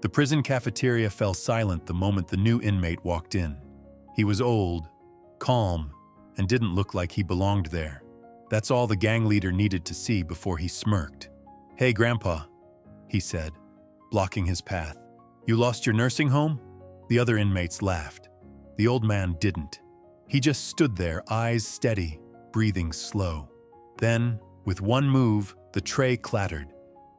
The prison cafeteria fell silent the moment the new inmate walked in. He was old, calm, and didn't look like he belonged there. That's all the gang leader needed to see before he smirked. "Hey, Grandpa," he said, blocking his path. "You lost your nursing home?" The other inmates laughed. The old man didn't. He just stood there, eyes steady, breathing slow. Then, with one move, the tray clattered.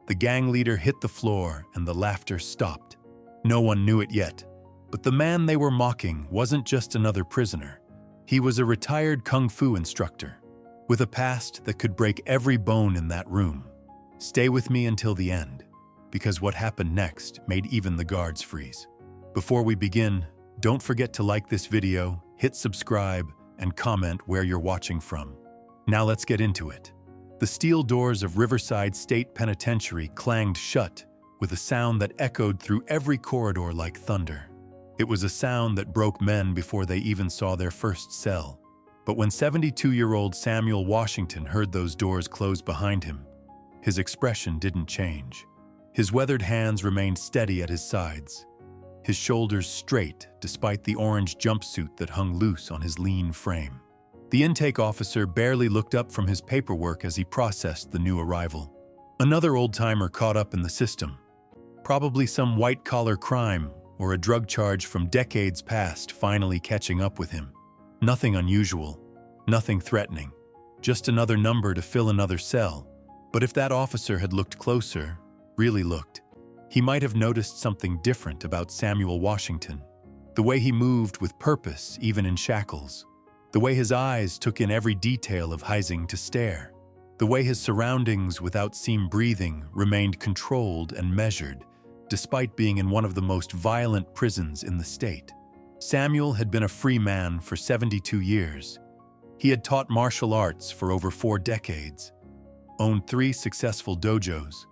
The gang leader hit the floor and the laughter stopped. No one knew it yet, but the man they were mocking wasn't just another prisoner. He was a retired kung fu instructor, with a past that could break every bone in that room. Stay with me until the end, because what happened next made even the guards freeze. Before we begin, don't forget to like this video, hit subscribe, and comment where you're watching from. Now let's get into it. The steel doors of Riverside State Penitentiary clanged shut with a sound that echoed through every corridor like thunder. It was a sound that broke men before they even saw their first cell. But when 72-year-old Samuel Washington heard those doors close behind him, his expression didn't change. His weathered hands remained steady at his sides, his shoulders straight despite the orange jumpsuit that hung loose on his lean frame. The intake officer barely looked up from his paperwork as he processed the new arrival. Another old-timer caught up in the system. Probably some white-collar crime or a drug charge from decades past finally catching up with him. Nothing unusual, nothing threatening, just another number to fill another cell. But if that officer had looked closer, really looked, he might have noticed something different about Samuel Washington. The way he moved with purpose, even in shackles. The way his eyes took in every detail of Heising to stare. The way his surroundings, without seem breathing, remained controlled and measured, despite being in one of the most violent prisons in the state. Samuel had been a free man for 72 years. He had taught martial arts for over 4 decades, owned 3 successful dojos,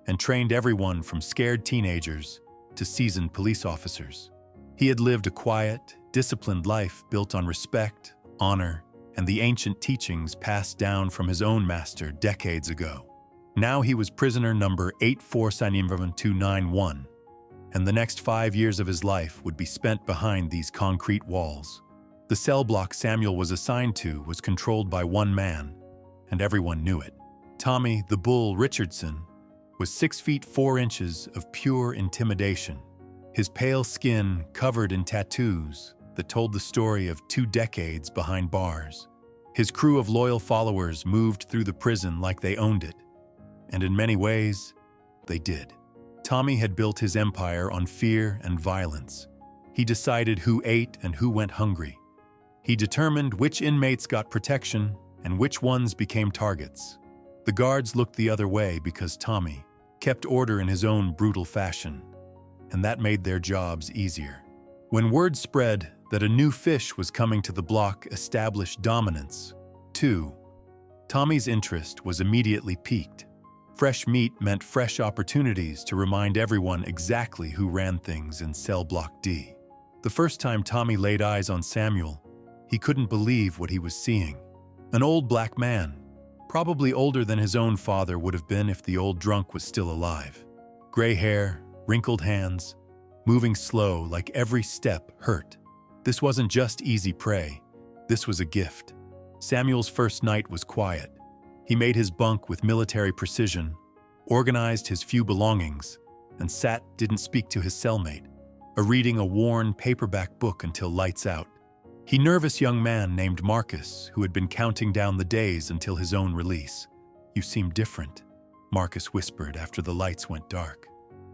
and trained everyone from scared teenagers to seasoned police officers. He had lived a quiet, disciplined life built on respect, honor, and the ancient teachings passed down from his own master decades ago. Now he was prisoner number 8479291, and the next 5 years of his life would be spent behind these concrete walls. The cell block Samuel was assigned to was controlled by one man, and everyone knew it. Tommy the Bull Richardson was 6 feet 4 inches of pure intimidation, his pale skin covered in tattoos that told the story of 2 decades behind bars. His crew of loyal followers moved through the prison like they owned it, and in many ways, they did. Tommy had built his empire on fear and violence. He decided who ate and who went hungry. He determined which inmates got protection and which ones became targets. The guards looked the other way because Tommy kept order in his own brutal fashion, and that made their jobs easier. When word spread that a new fish was coming to the block established dominance, too, Tommy's interest was immediately piqued. Fresh meat meant fresh opportunities to remind everyone exactly who ran things in Cell Block D. The first time Tommy laid eyes on Samuel, he couldn't believe what he was seeing. An old black man, probably older than his own father would have been if the old drunk was still alive. Gray hair, wrinkled hands, moving slow like every step hurt. This wasn't just easy prey, this was a gift. Samuel's first night was quiet. He made his bunk with military precision, organized his few belongings, and didn't speak to his cellmate, reading a worn paperback book until lights out. He nervous young man named Marcus, who had been counting down the days until his own release. "You seem different," Marcus whispered after the lights went dark.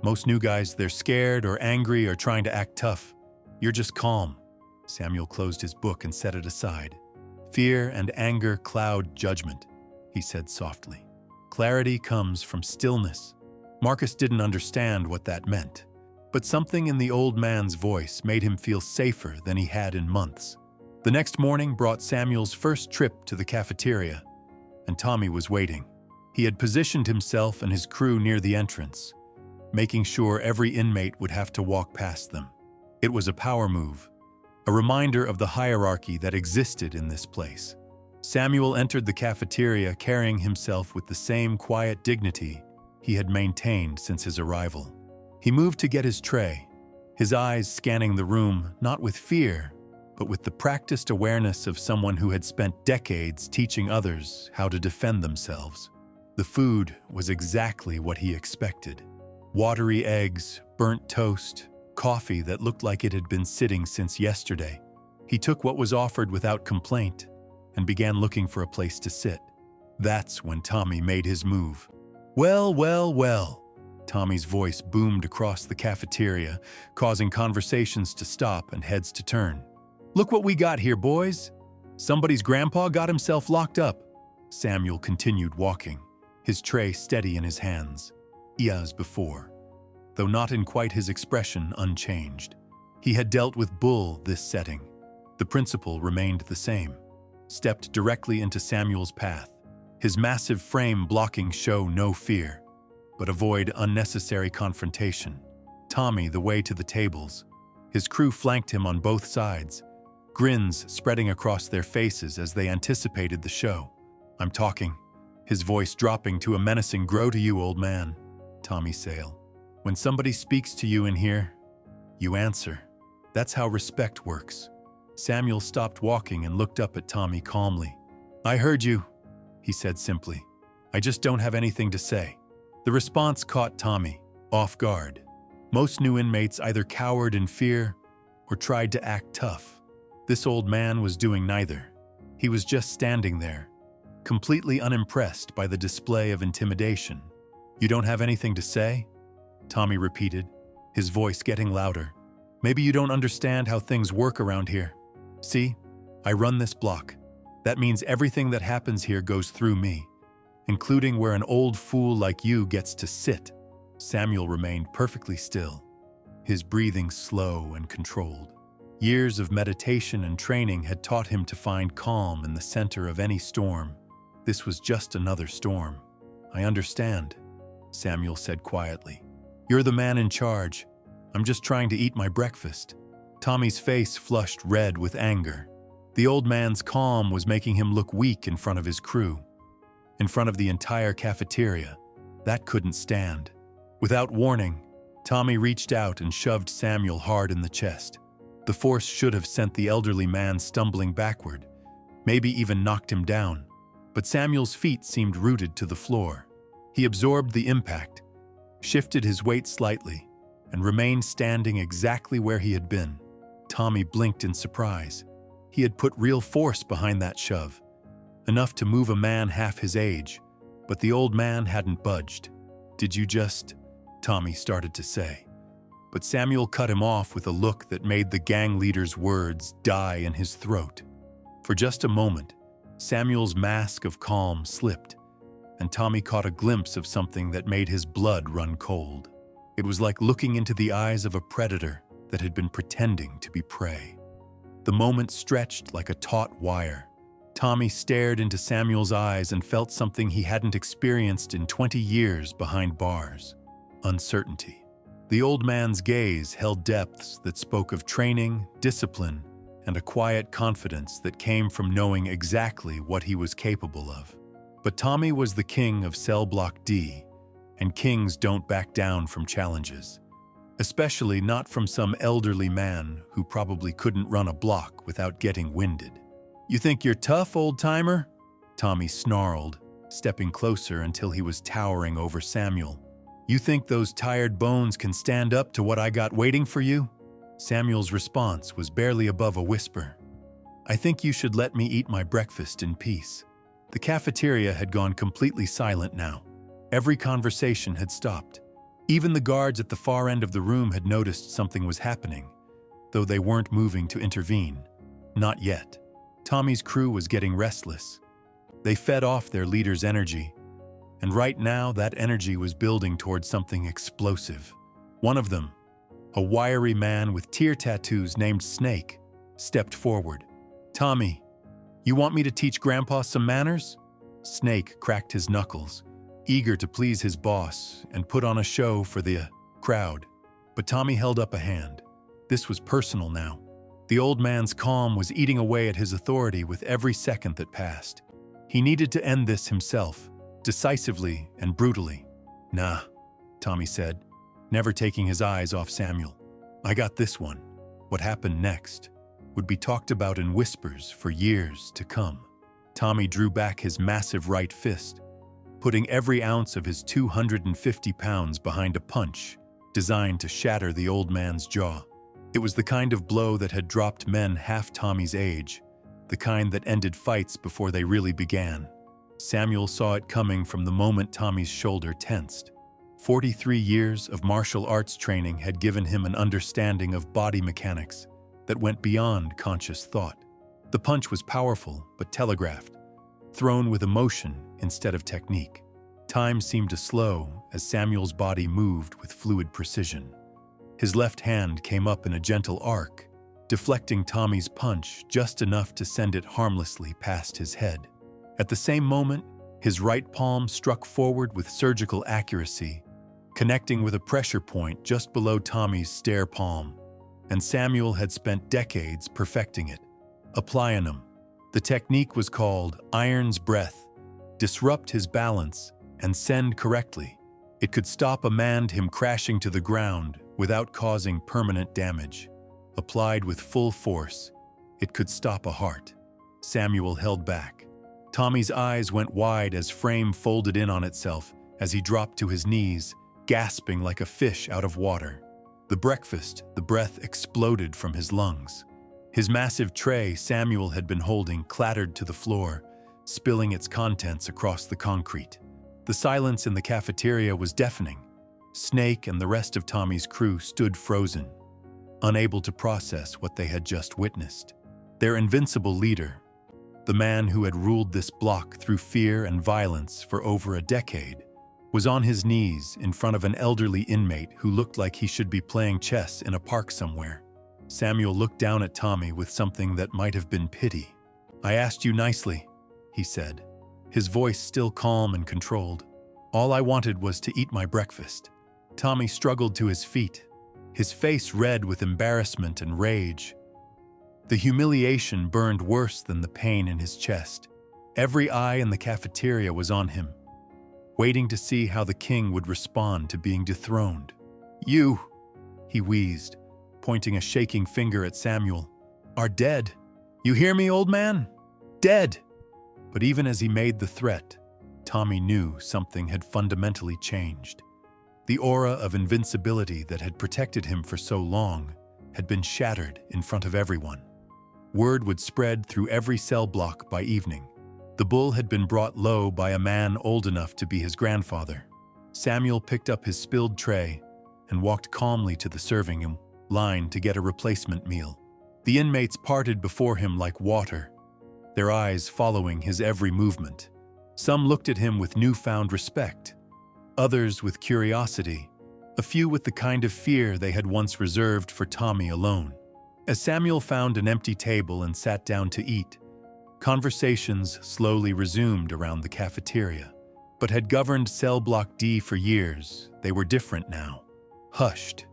"Most new guys, they're scared or angry or trying to act tough. You're just calm." Samuel closed his book and set it aside. "Fear and anger cloud judgment," he said softly. "Clarity comes from stillness." Marcus didn't understand what that meant, but something in the old man's voice made him feel safer than he had in months. The next morning brought Samuel's first trip to the cafeteria, and Tommy was waiting. He had positioned himself and his crew near the entrance, making sure every inmate would have to walk past them. It was a power move, a reminder of the hierarchy that existed in this place. Samuel entered the cafeteria carrying himself with the same quiet dignity he had maintained since his arrival. He moved to get his tray, his eyes scanning the room not with fear, but with the practiced awareness of someone who had spent decades teaching others how to defend themselves. The food was exactly what he expected. Watery eggs, burnt toast, coffee that looked like it had been sitting since yesterday. He took what was offered without complaint and began looking for a place to sit. That's when Tommy made his move. "Well, well, well." Tommy's voice boomed across the cafeteria, causing conversations to stop and heads to turn. "Look what we got here, boys. Somebody's grandpa got himself locked up." Samuel continued walking, his tray steady in his hands, as before, though not in quite his expression unchanged. He had dealt with Bull this setting. The principle remained the same. Stepped directly into Samuel's path, his massive frame blocking show no fear, but avoid unnecessary confrontation. Tommy the way to the tables. His crew flanked him on both sides, grins spreading across their faces as they anticipated the show. "I'm talking," his voice dropping to a menacing "Grow to you, old man." Tommy Sale. "When somebody speaks to you in here, you answer. That's how respect works." Samuel stopped walking and looked up at Tommy calmly. "I heard you," he said simply. "I just don't have anything to say." The response caught Tommy off guard. Most new inmates either cowered in fear or tried to act tough. This old man was doing neither. He was just standing there, completely unimpressed by the display of intimidation. "You don't have anything to say?" Tommy repeated, his voice getting louder. "Maybe you don't understand how things work around here. See, I run this block. That means everything that happens here goes through me, including where an old fool like you gets to sit." Samuel remained perfectly still, his breathing slow and controlled. Years of meditation and training had taught him to find calm in the center of any storm. This was just another storm. "I understand," Samuel said quietly. "You're the man in charge. I'm just trying to eat my breakfast." Tommy's face flushed red with anger. The old man's calm was making him look weak in front of his crew, in front of the entire cafeteria. That couldn't stand. Without warning, Tommy reached out and shoved Samuel hard in the chest. The force should have sent the elderly man stumbling backward, maybe even knocked him down. But Samuel's feet seemed rooted to the floor. He absorbed the impact, shifted his weight slightly, and remained standing exactly where he had been. Tommy blinked in surprise. He had put real force behind that shove, enough to move a man half his age, but the old man hadn't budged. "Did you just—" Tommy started to say. But Samuel cut him off with a look that made the gang leader's words die in his throat. For just a moment, Samuel's mask of calm slipped, and Tommy caught a glimpse of something that made his blood run cold. It was like looking into the eyes of a predator that had been pretending to be prey. The moment stretched like a taut wire. Tommy stared into Samuel's eyes and felt something he hadn't experienced in 20 years behind bars. Uncertainty. The old man's gaze held depths that spoke of training, discipline, and a quiet confidence that came from knowing exactly what he was capable of. But Tommy was the king of Cell Block D, and kings don't back down from challenges. Especially not from some elderly man who probably couldn't run a block without getting winded. "You think you're tough, old-timer?" Tommy snarled, stepping closer until he was towering over Samuel. "You think those tired bones can stand up to what I got waiting for you?" Samuel's response was barely above a whisper. "I think you should let me eat my breakfast in peace." The cafeteria had gone completely silent now. Every conversation had stopped. Even the guards at the far end of the room had noticed something was happening, though they weren't moving to intervene. Not yet. Tommy's crew was getting restless. They fed off their leader's energy, and right now that energy was building towards something explosive. One of them, a wiry man with tear tattoos named Snake, stepped forward. "Tommy, you want me to teach Grandpa some manners?" Snake cracked his knuckles, eager to please his boss and put on a show for the crowd. But Tommy held up a hand. This was personal now. The old man's calm was eating away at his authority with every second that passed. He needed to end this himself, decisively and brutally. "Nah," Tommy said. never taking his eyes off Samuel. I got this one. What happened next would be talked about in whispers for years to come. Tommy drew back his massive right fist, putting every ounce of his 250 pounds behind a punch designed to shatter the old man's jaw. It was the kind of blow that had dropped men half Tommy's age, the kind that ended fights before they really began. Samuel saw it coming from the moment Tommy's shoulder tensed. 43 years of martial arts training had given him an understanding of body mechanics that went beyond conscious thought. The punch was powerful but telegraphed, thrown with emotion instead of technique. Time seemed to slow as Samuel's body moved with fluid precision. His left hand came up in a gentle arc, deflecting Tommy's punch just enough to send it harmlessly past his head. At the same moment, his right palm struck forward with surgical accuracy, connecting with a pressure point just below Tommy's stare palm, and Samuel had spent decades perfecting it, applying them. The technique was called Iron's Breath. Disrupt his balance and send correctly. It could stop a man him crashing to the ground without causing permanent damage. Applied with full force, it could stop a heart. Samuel held back. Tommy's eyes went wide as frame folded in on itself as he dropped to his knees, gasping like a fish out of water. The breath exploded from his lungs. His massive tray Samuel had been holding clattered to the floor, spilling its contents across the concrete. The silence in the cafeteria was deafening. Snake and the rest of Tommy's crew stood frozen, unable to process what they had just witnessed. Their invincible leader, the man who had ruled this block through fear and violence for over a decade, was on his knees in front of an elderly inmate who looked like he should be playing chess in a park somewhere. Samuel looked down at Tommy with something that might have been pity. "I asked you nicely," he said, his voice still calm and controlled. "All I wanted was to eat my breakfast." Tommy struggled to his feet, his face red with embarrassment and rage. The humiliation burned worse than the pain in his chest. Every eye in the cafeteria was on him, waiting to see how the king would respond to being dethroned. "You," he wheezed, pointing a shaking finger at Samuel, "are dead. You hear me, old man? Dead." But even as he made the threat, Tommy knew something had fundamentally changed. The aura of invincibility that had protected him for so long had been shattered in front of everyone. Word would spread through every cell block by evening. The bull had been brought low by a man old enough to be his grandfather. Samuel picked up his spilled tray and walked calmly to the serving line to get a replacement meal. The inmates parted before him like water, their eyes following his every movement. Some looked at him with newfound respect, others with curiosity, a few with the kind of fear they had once reserved for Tommy alone. As Samuel found an empty table and sat down to eat, conversations slowly resumed around the cafeteria. But had governed Cell Block D for years, they were different now. Hushed,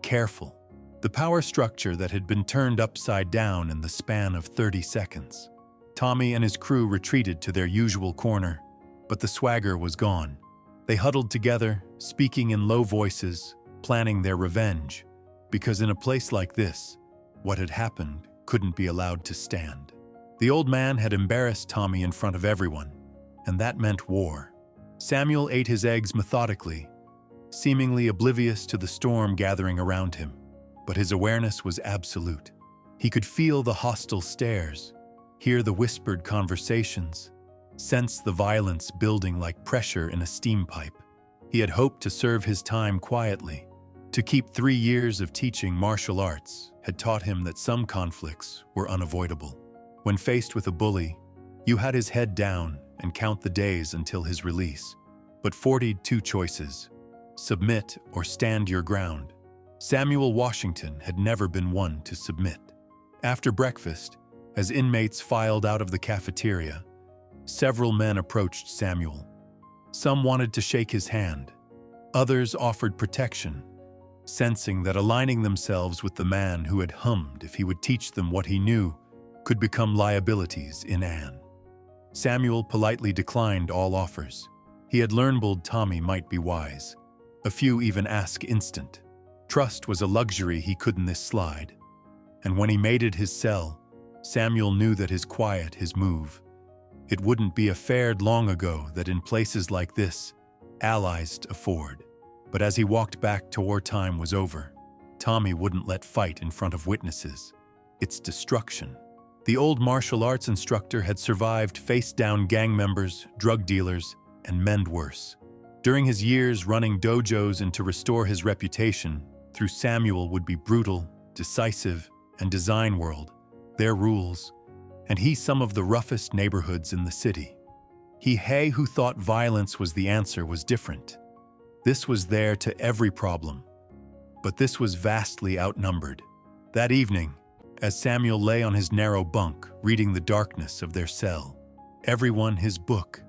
careful. The power structure that had been turned upside down in the span of 30 seconds. Tommy and his crew retreated to their usual corner, but the swagger was gone. They huddled together, speaking in low voices, planning their revenge, because in a place like this, what had happened couldn't be allowed to stand. The old man had embarrassed Tommy in front of everyone, and that meant war. Samuel ate his eggs methodically, seemingly oblivious to the storm gathering around him, but his awareness was absolute. He could feel the hostile stares, hear the whispered conversations, sense the violence building like pressure in a steam pipe. He had hoped to serve his time quietly. To keep 3 years of teaching martial arts had taught him that some conflicts were unavoidable. When faced with a bully, you had his head down and count the days until his release. But 42 choices: submit or stand your ground. Samuel Washington had never been one to submit. After breakfast, as inmates filed out of the cafeteria, several men approached Samuel. Some wanted to shake his hand. Others offered protection, sensing that aligning themselves with the man who had hummed if he would teach them what he knew could become liabilities in Anne. Samuel politely declined all offers. He had learned Tommy might be wise. A few even ask instant. Trust was a luxury he couldn't this slide. And when he made it his cell, Samuel knew that his quiet, his move. It wouldn't be affared long ago that in places like this, allies afford. But as he walked back to wartime was over, Tommy wouldn't let fight in front of witnesses. It's destruction. The old martial arts instructor had survived face-down gang members, drug dealers, and men worse. During his years running dojos and to restore his reputation, through Samuel would be brutal, decisive, and design world, their rules, and he some of the roughest neighborhoods in the city. He who thought violence was the answer was different. This was there to every problem, but this was vastly outnumbered. That evening, as Samuel lay on his narrow bunk, reading the darkness of their cell, everyone his book,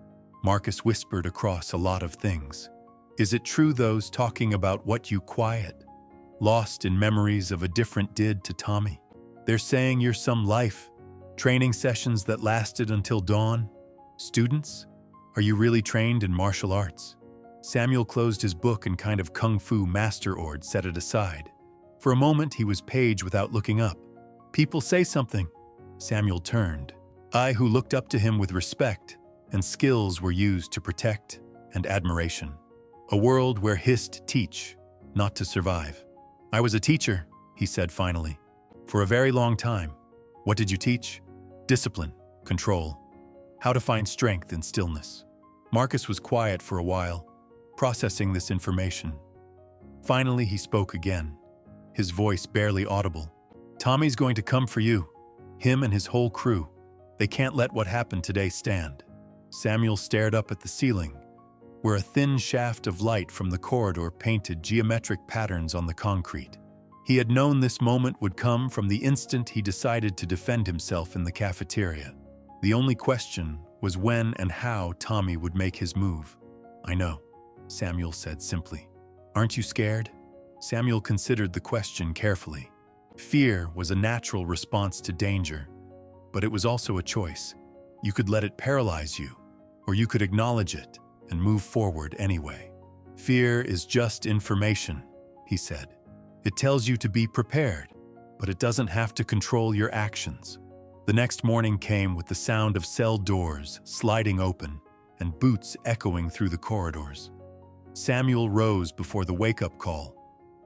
Marcus whispered across a lot of things. Is it true those talking about what you quiet? Lost in memories of a different did to Tommy. They're saying you're some life. Training sessions that lasted until dawn. Students? Are you really trained in martial arts? Samuel closed his book and kind of kung fu master-ord set it aside. For a moment he was page without looking up. People say something. Samuel turned. I who looked up to him with respect, and skills were used to protect and admiration. A world where hist teach, not to survive. I was a teacher, he said finally, for a very long time. What did you teach? Discipline, control, how to find strength in stillness. Marcus was quiet for a while, processing this information. Finally, he spoke again, his voice barely audible. Tommy's going to come for you, him and his whole crew. They can't let what happened today stand. Samuel stared up at the ceiling, where a thin shaft of light from the corridor painted geometric patterns on the concrete. He had known this moment would come from the instant he decided to defend himself in the cafeteria. The only question was when and how Tommy would make his move. I know, Samuel said simply. Aren't you scared? Samuel considered the question carefully. Fear was a natural response to danger, but it was also a choice. You could let it paralyze you, or you could acknowledge it and move forward anyway. Fear is just information, he said. It tells you to be prepared, but it doesn't have to control your actions. The next morning came with the sound of cell doors sliding open and boots echoing through the corridors. Samuel rose before the wake-up call,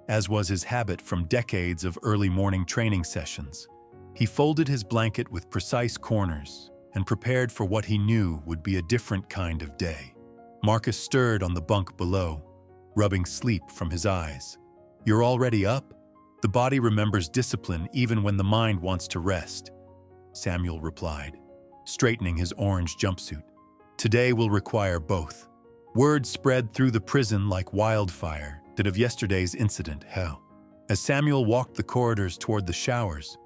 as was his habit from decades of early morning training sessions. He folded his blanket with precise corners and prepared for what he knew would be a different kind of day. Marcus stirred on the bunk below, rubbing sleep from his eyes. You're already up? The body remembers discipline even when the mind wants to rest, Samuel replied, straightening his orange jumpsuit. Today will require both. Word spread through the prison like wildfire that of yesterday's incident, hell. As Samuel walked the corridors toward the showers,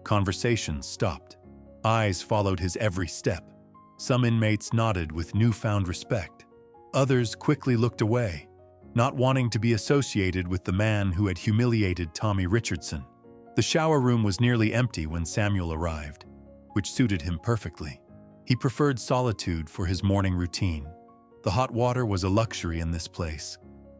conversation stopped. Eyes followed his every step. Some inmates nodded with newfound respect. Others quickly looked away, not wanting to be associated with the man who had humiliated Tommy Richardson. The shower room was nearly empty when Samuel arrived, which suited him perfectly. He preferred solitude for his morning routine. The hot water was a luxury in this place,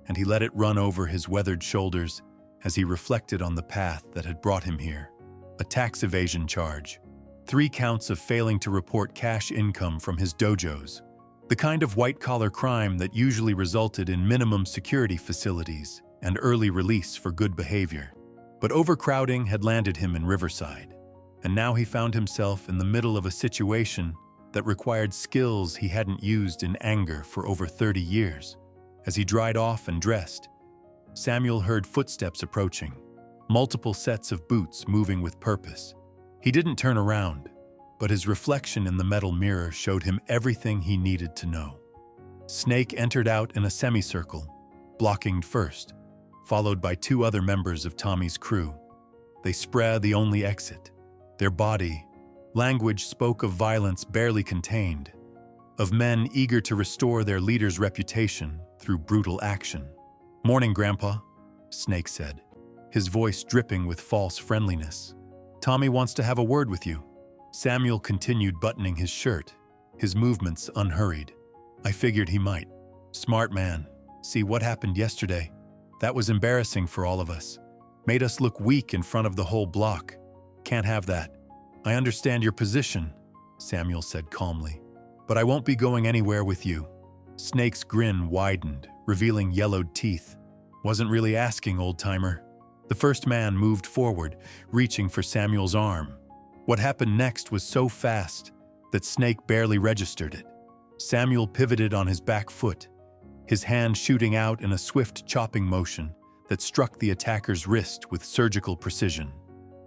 and he let it run over his weathered shoulders as he reflected on the path that had brought him here. A tax evasion charge, 3 counts of failing to report cash income from his dojos, the kind of white-collar crime that usually resulted in minimum security facilities and early release for good behavior. But overcrowding had landed him in Riverside, and now he found himself in the middle of a situation that required skills he hadn't used in anger for over 30 years. As he dried off and dressed, Samuel heard footsteps approaching, multiple sets of boots moving with purpose. He didn't turn around, but his reflection in the metal mirror showed him everything he needed to know. Snake entered out in a semicircle, blocking first, followed by 2 other members of Tommy's crew. They spread the only exit. Their body, language spoke of violence barely contained, of men eager to restore their leader's reputation through brutal action. Morning, Grandpa, Snake said, his voice dripping with false friendliness. Tommy wants to have a word with you. Samuel continued buttoning his shirt, his movements unhurried. I figured he might. Smart man, See what happened yesterday? That was embarrassing for all of us. Made us look weak in front of the whole block. Can't have that. I understand your position, Samuel said calmly, but I won't be going anywhere with you. Snake's grin widened, revealing yellowed teeth. Wasn't really asking, old-timer. The first man moved forward, reaching for Samuel's arm. What happened next was so fast that Snake barely registered it. Samuel pivoted on his back foot, his hand shooting out in a swift chopping motion that struck the attacker's wrist with surgical precision.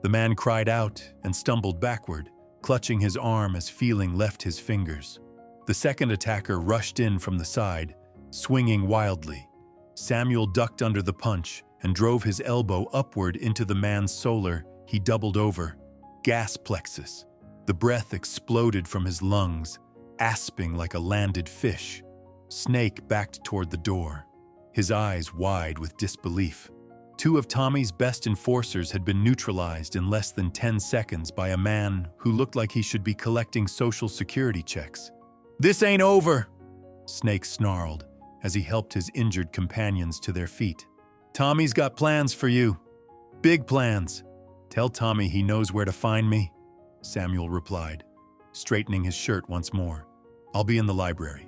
The man cried out and stumbled backward, clutching his arm as feeling left his fingers. The second attacker rushed in from the side, swinging wildly. Samuel ducked under the punch and drove his elbow upward into the man's solar. He doubled over, gas plexus. The breath exploded from his lungs, asping like a landed fish. Snake backed toward the door, his eyes wide with disbelief. Two of Tommy's best enforcers had been neutralized in less than 10 seconds by a man who looked like he should be collecting social security checks. "This ain't over," Snake snarled as he helped his injured companions to their feet. "Tommy's got plans for you. Big plans. Tell Tommy he knows where to find me," Samuel replied, straightening his shirt once more. "I'll be in the library."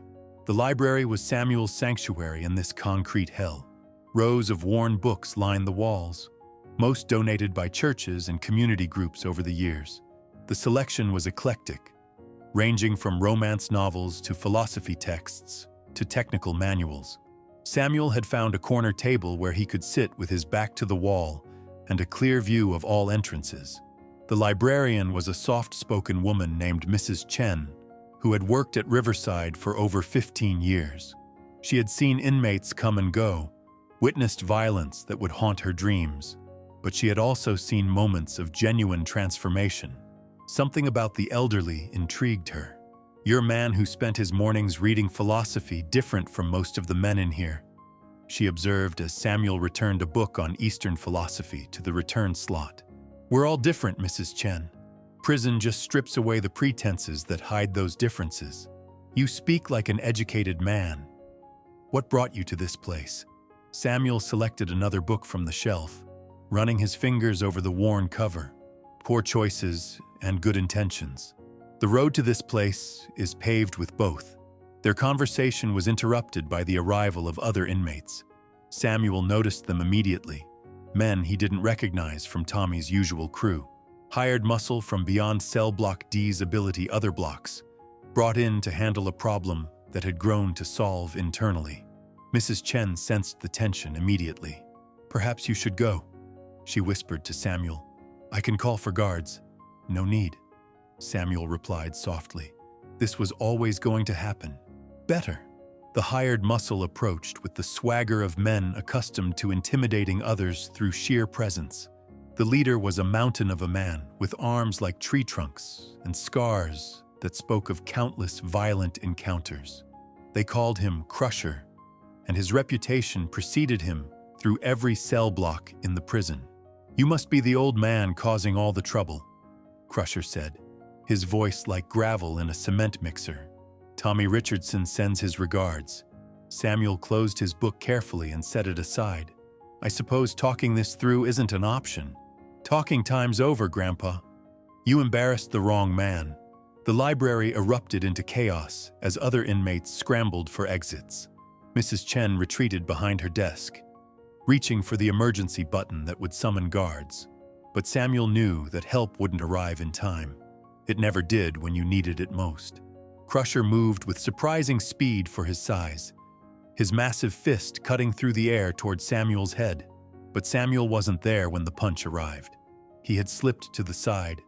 The library was Samuel's sanctuary in this concrete hell. Rows of worn books lined the walls, most donated by churches and community groups over the years. The selection was eclectic, ranging from romance novels to philosophy texts to technical manuals. Samuel had found a corner table where he could sit with his back to the wall and a clear view of all entrances. The librarian was a soft-spoken woman named Mrs. Chen, who had worked at Riverside for over 15 years. She had seen inmates come and go, witnessed violence that would haunt her dreams, but she had also seen moments of genuine transformation. Something about the elderly intrigued her. "You're a man who spent his mornings reading philosophy different from most of the men in here," she observed as Samuel returned a book on Eastern philosophy to the return slot. "We're all different, Mrs. Chen. Prison just strips away the pretenses that hide those differences. You speak like an educated man. What brought you to this place?" Samuel selected another book from the shelf, running his fingers over the worn cover. "Poor choices and good intentions. The road to this place is paved with both." Their conversation was interrupted by the arrival of other inmates. Samuel noticed them immediately, men he didn't recognize from Tommy's usual crew. Hired muscle from beyond Cell Block D's ability other blocks, brought in to handle a problem that had grown to solve internally. Mrs. Chen sensed the tension immediately. "Perhaps you should go," she whispered to Samuel. "I can call for guards." "No need," Samuel replied softly. "This was always going to happen. Better." The hired muscle approached with the swagger of men accustomed to intimidating others through sheer presence. The leader was a mountain of a man with arms like tree trunks and scars that spoke of countless violent encounters. They called him Crusher, and his reputation preceded him through every cell block in the prison. "You must be the old man causing all the trouble," Crusher said, his voice like gravel in a cement mixer. "Tommy Richardson sends his regards." Samuel closed his book carefully and set it aside. "I suppose talking this through isn't an option." "Talking time's over, Grandpa. You embarrassed the wrong man." The library erupted into chaos as other inmates scrambled for exits. Mrs. Chen retreated behind her desk, reaching for the emergency button that would summon guards. But Samuel knew that help wouldn't arrive in time. It never did when you needed it most. Crusher moved with surprising speed for his size, his massive fist cutting through the air toward Samuel's head. But Samuel wasn't there when the punch arrived. He had slipped to the side,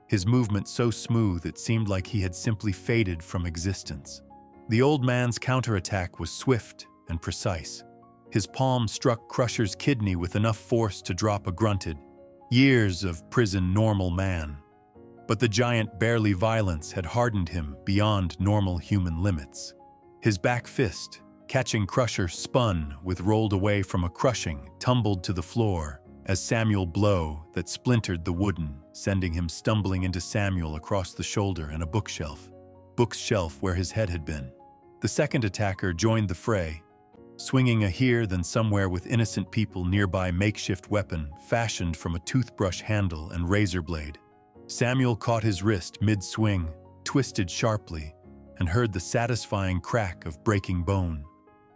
his movement so smooth it seemed like he had simply faded from existence. The old man's counterattack was swift and precise. His palm struck Crusher's kidney with enough force to drop a grunted, "Years of prison normal man." But the giant barely violence had hardened him beyond normal human limits. His back fist, catching Crusher, spun with rolled away from a crushing, tumbled to the floor as Samuel blow that splintered the wooden, sending him stumbling into Samuel across the shoulder and a bookshelf where his head had been. The second attacker joined the fray, swinging a here-than-somewhere with innocent people nearby makeshift weapon fashioned from a toothbrush handle and razor blade. Samuel caught his wrist mid-swing, twisted sharply, and heard the satisfying crack of breaking bone.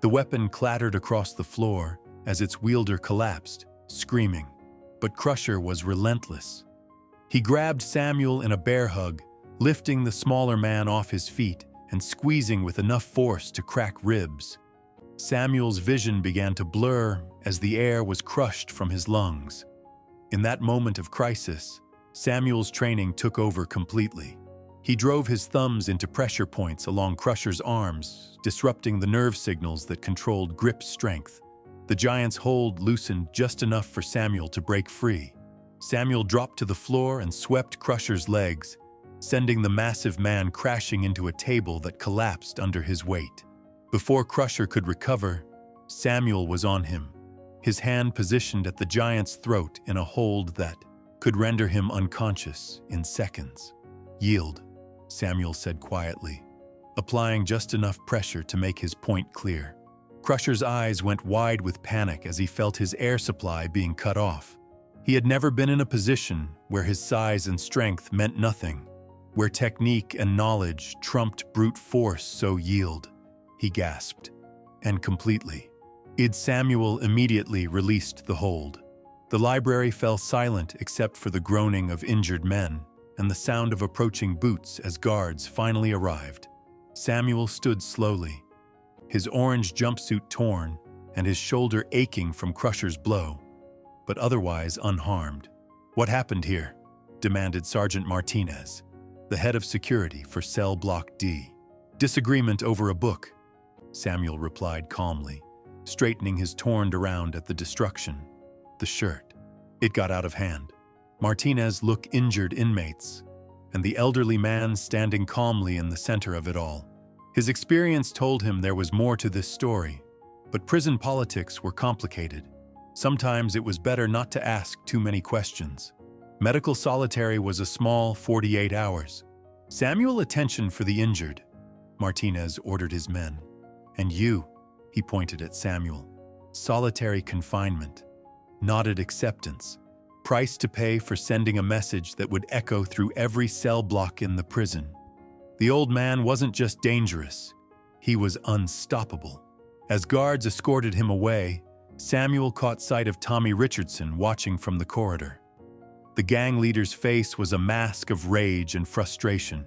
The weapon clattered across the floor as its wielder collapsed, screaming. But Crusher was relentless. He grabbed Samuel in a bear hug, lifting the smaller man off his feet and squeezing with enough force to crack ribs. Samuel's vision began to blur as the air was crushed from his lungs. In that moment of crisis, Samuel's training took over completely. He drove his thumbs into pressure points along Crusher's arms, disrupting the nerve signals that controlled grip strength. The giant's hold loosened just enough for Samuel to break free. Samuel dropped to the floor and swept Crusher's legs, sending the massive man crashing into a table that collapsed under his weight. Before Crusher could recover, Samuel was on him, his hand positioned at the giant's throat in a hold that could render him unconscious in seconds. "Yield," Samuel said quietly, applying just enough pressure to make his point clear. Crusher's eyes went wide with panic as he felt his air supply being cut off. He had never been in a position where his size and strength meant nothing, where technique and knowledge trumped brute force. So yield, he gasped, and completely. Samuel immediately released the hold. The library fell silent except for the groaning of injured men and the sound of approaching boots as guards finally arrived. Samuel stood slowly, his orange jumpsuit torn and his shoulder aching from Crusher's blow, but otherwise unharmed. "What happened here?" demanded Sergeant Martinez, the head of security for Cell Block D. "Disagreement over a book," Samuel replied calmly, straightening his torn around at the destruction. "The shirt. It got out of hand." Martinez looked injured inmates, and the elderly man standing calmly in the center of it all. His experience told him there was more to this story, but prison politics were complicated. Sometimes it was better not to ask too many questions. Medical solitary was a small 48 hours. "Samuel, attention for the injured," Martinez ordered his men. "And you," he pointed at Samuel. "Solitary confinement." Nodded acceptance. Price to pay for sending a message that would echo through every cell block in the prison. The old man wasn't just dangerous, he was unstoppable. As guards escorted him away, Samuel caught sight of Tommy Richardson watching from the corridor. The gang leader's face was a mask of rage and frustration.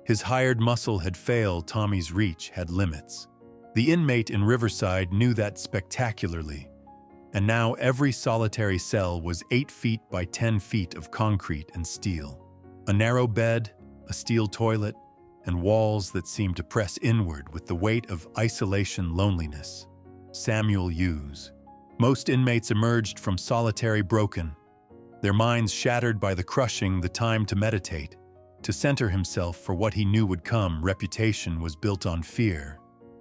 His hired muscle had failed. Tommy's reach had limits. The inmate in Riverside knew that spectacularly, and now every solitary cell was 8 feet by 10 feet of concrete and steel. A narrow bed, a steel toilet, and walls that seemed to press inward with the weight of isolation loneliness. Samuel Hughes. Most inmates emerged from solitary broken, their minds shattered by the crushing. The time to meditate, to center himself for what he knew would come. Reputation was built on fear,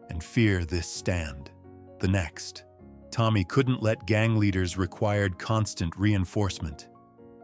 and fear this stand. The next. Tommy couldn't let gang leaders required constant reinforcement.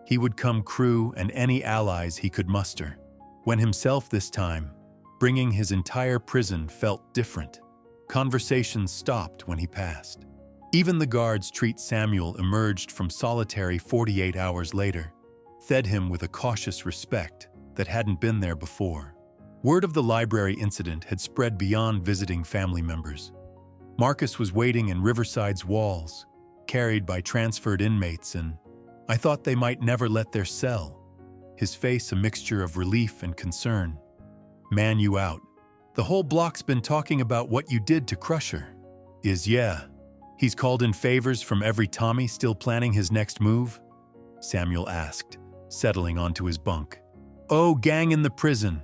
He would come crew and any allies he could muster. When himself this time, bringing his entire prison felt different. Conversations stopped when he passed. Even the guards treat Samuel emerged from solitary 48 hours later, fed him with a cautious respect that hadn't been there before. Word of the library incident had spread beyond visiting family members. Marcus was waiting in Riverside's walls, carried by transferred inmates, and I thought they might never let their cell. His face a mixture of relief and concern. "Man, you out. The whole block's been talking about what you did to Crusher." Yeah. He's called in favors from every Tommy still planning his next move?" Samuel asked, settling onto his bunk. "Oh, gang in the prison.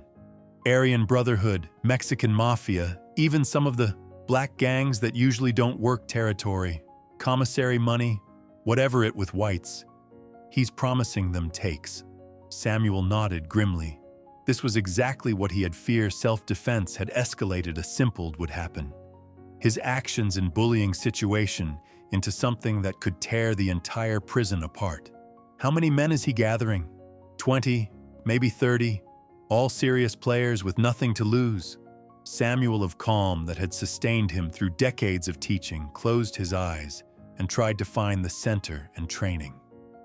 Aryan Brotherhood, Mexican Mafia, even some of the black gangs that usually don't work territory, commissary money, whatever it with whites. He's promising them takes." Samuel nodded grimly. This was exactly what he had feared. Self-defense had escalated. A simple would happen. His actions in bullying situation into something that could tear the entire prison apart. How many men is he gathering? 20, maybe 30, all serious players with nothing to lose. Samuel of calm that had sustained him through decades of teaching closed his eyes and tried to find the center and training.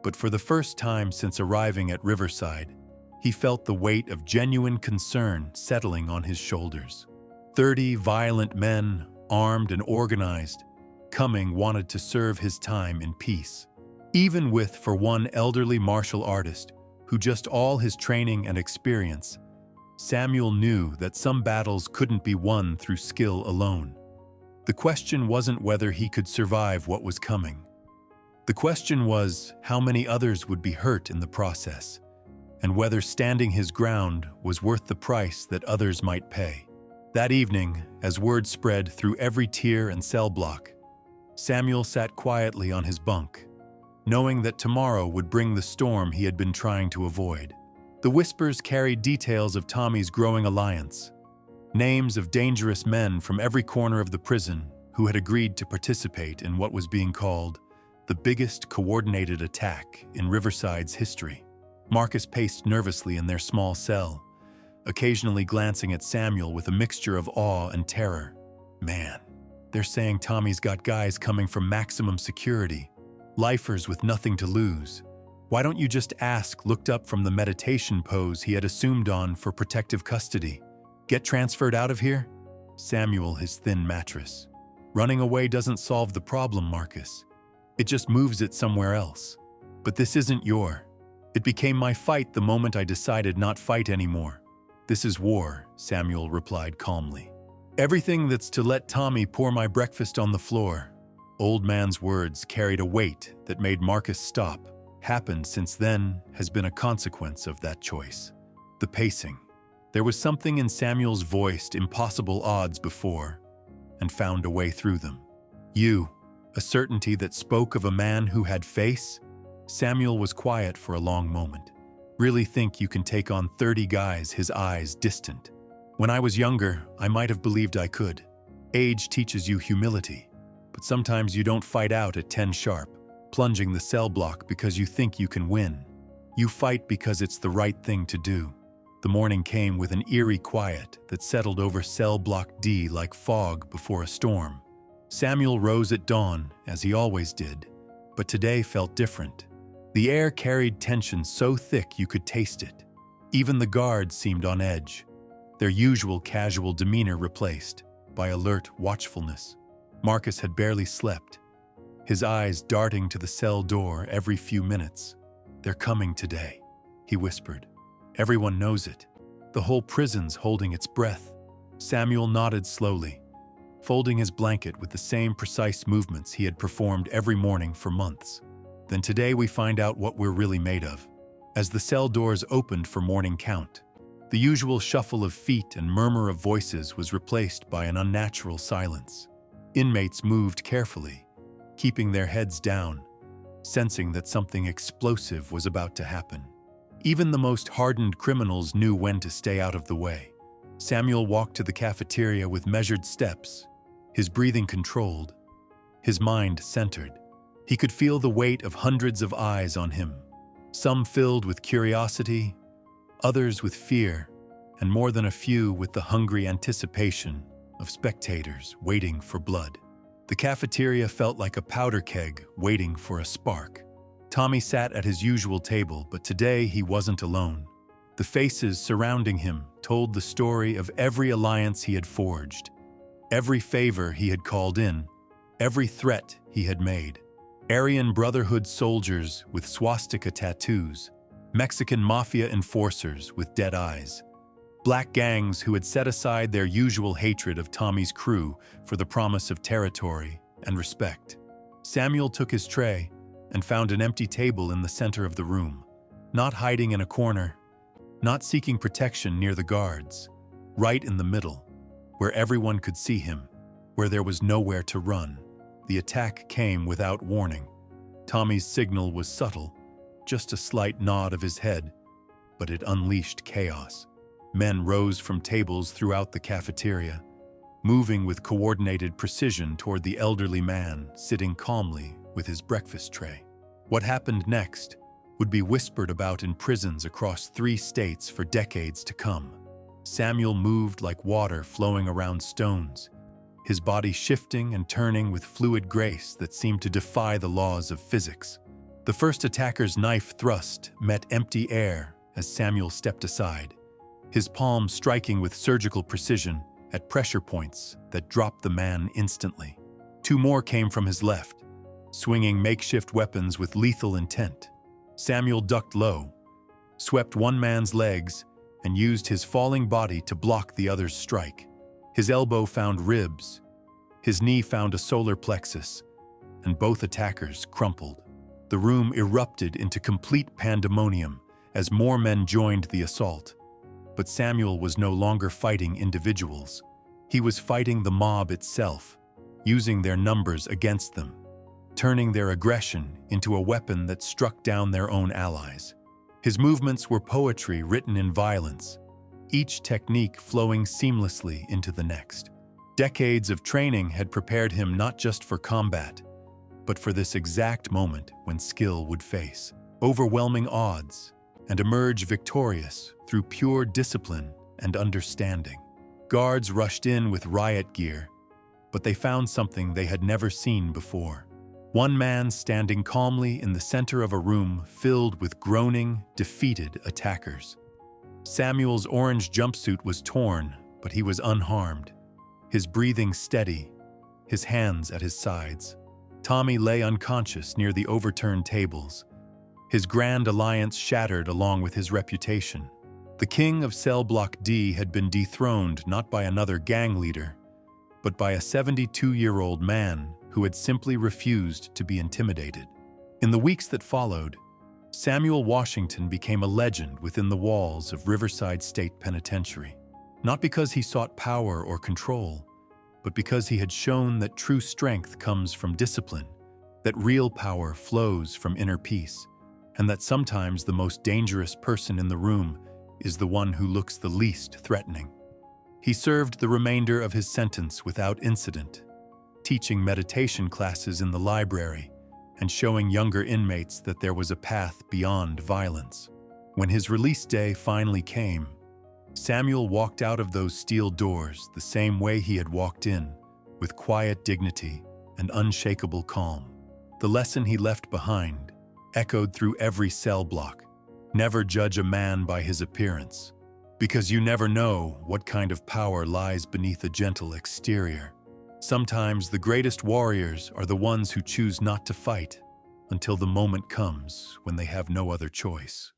But for the first time since arriving at Riverside, he felt the weight of genuine concern settling on his shoulders. 30 violent men, armed and organized, coming wanted to serve his time in peace. Even with, for one elderly martial artist who just all his training and experience, Samuel knew that some battles couldn't be won through skill alone. The question wasn't whether he could survive what was coming. The question was how many others would be hurt in the process, and whether standing his ground was worth the price that others might pay. That evening, as word spread through every tier and cell block, Samuel sat quietly on his bunk, knowing that tomorrow would bring the storm he had been trying to avoid. The whispers carried details of Tommy's growing alliance, names of dangerous men from every corner of the prison who had agreed to participate in what was being called the biggest coordinated attack in Riverside's history. Marcus paced nervously in their small cell, occasionally glancing at Samuel with a mixture of awe and terror. Man, they're saying Tommy's got guys coming from maximum security, lifers with nothing to lose. Why don't you just ask, looked up from the meditation pose he had assumed on for protective custody? Get transferred out of here? Samuel, his thin mattress. Running away doesn't solve the problem, Marcus. It just moves it somewhere else. But this isn't your. It became my fight the moment I decided not fight anymore. This is war, Samuel replied calmly. Everything that's to let Tommy pour my breakfast on the floor. Old man's words carried a weight that made Marcus stop. Happened since then has been a consequence of that choice. The pacing. There was something in Samuel's voiced impossible odds before, and found a way through them. You, a certainty that spoke of a man who had face? Samuel was quiet for a long moment. Really think you can take on 30 guys, his eyes distant. When I was younger, I might have believed I could. Age teaches you humility, but sometimes you don't fight out at 10 sharp. Plunging the cell block because you think you can win. You fight because it's the right thing to do. The morning came with an eerie quiet that settled over cell block D like fog before a storm. Samuel rose at dawn, as he always did, but today felt different. The air carried tension so thick you could taste it. Even the guards seemed on edge, their usual casual demeanor replaced by alert watchfulness. Marcus had barely slept, his eyes darting to the cell door every few minutes. They're coming today, he whispered. Everyone knows it. The whole prison's holding its breath. Samuel nodded slowly, folding his blanket with the same precise movements he had performed every morning for months. Then today we find out what we're really made of. As the cell doors opened for morning count, the usual shuffle of feet and murmur of voices was replaced by an unnatural silence. Inmates moved carefully, keeping their heads down, sensing that something explosive was about to happen. Even the most hardened criminals knew when to stay out of the way. Samuel walked to the cafeteria with measured steps, his breathing controlled, his mind centered. He could feel the weight of hundreds of eyes on him, some filled with curiosity, others with fear, and more than a few with the hungry anticipation of spectators waiting for blood. The cafeteria felt like a powder keg waiting for a spark. Tommy sat at his usual table, but today he wasn't alone. The faces surrounding him told the story of every alliance he had forged, every favor he had called in, every threat he had made. Aryan Brotherhood soldiers with swastika tattoos, Mexican mafia enforcers with dead eyes, black gangs who had set aside their usual hatred of Tommy's crew for the promise of territory and respect. Samuel took his tray and found an empty table in the center of the room, not hiding in a corner, not seeking protection near the guards, right in the middle, where everyone could see him, where there was nowhere to run. The attack came without warning. Tommy's signal was subtle, just a slight nod of his head, but it unleashed chaos. Men rose from tables throughout the cafeteria, moving with coordinated precision toward the elderly man sitting calmly with his breakfast tray. What happened next would be whispered about in prisons across 3 states for decades to come. Samuel moved like water flowing around stones, his body shifting and turning with fluid grace that seemed to defy the laws of physics. The first attacker's knife thrust met empty air as Samuel stepped aside, his palm striking with surgical precision at pressure points that dropped the man instantly. Two more came from his left, swinging makeshift weapons with lethal intent. Samuel ducked low, swept one man's legs, and used his falling body to block the other's strike. His elbow found ribs, his knee found a solar plexus, and both attackers crumpled. The room erupted into complete pandemonium as more men joined the assault. But Samuel was no longer fighting individuals. He was fighting the mob itself, using their numbers against them, turning their aggression into a weapon that struck down their own allies. His movements were poetry written in violence, each technique flowing seamlessly into the next. Decades of training had prepared him not just for combat, but for this exact moment when skill would face overwhelming odds and emerge victorious through pure discipline and understanding. Guards rushed in with riot gear, but they found something they had never seen before. One man standing calmly in the center of a room filled with groaning, defeated attackers. Samuel's orange jumpsuit was torn, but he was unharmed, his breathing steady, his hands at his sides. Tommy lay unconscious near the overturned tables, his grand alliance shattered along with his reputation. The king of Cell Block D had been dethroned not by another gang leader, but by a 72-year-old man who had simply refused to be intimidated. In the weeks that followed, Samuel Washington became a legend within the walls of Riverside State Penitentiary, not because he sought power or control, but because he had shown that true strength comes from discipline, that real power flows from inner peace, and that sometimes the most dangerous person in the room is the one who looks the least threatening. He served the remainder of his sentence without incident, teaching meditation classes in the library and showing younger inmates that there was a path beyond violence. When his release day finally came, Samuel walked out of those steel doors the same way he had walked in, with quiet dignity and unshakable calm. The lesson he left behind echoed through every cell block. Never judge a man by his appearance, because you never know what kind of power lies beneath a gentle exterior. Sometimes the greatest warriors are the ones who choose not to fight until the moment comes when they have no other choice.